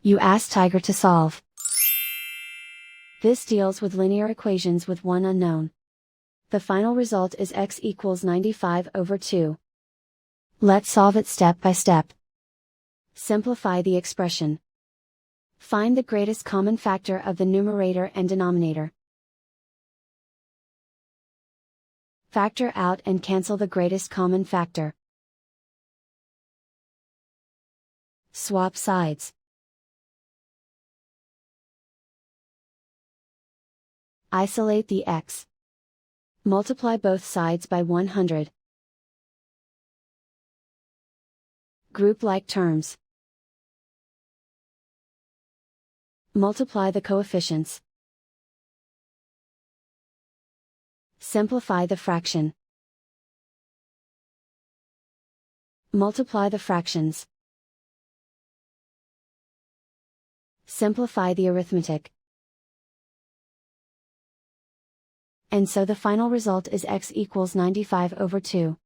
You ask Tiger to solve. This deals with linear equations with one unknown. The final result is x equals 95 over 2. Let's solve it step by step. Simplify the expression. Find the greatest common factor of the numerator and denominator. Factor out and cancel the greatest common factor. Swap sides. Isolate the x. Multiply both sides by 100. Group like terms. Multiply the coefficients. Simplify the fraction. Multiply the fractions. Simplify the arithmetic. And so the final result is x equals 95 over 2.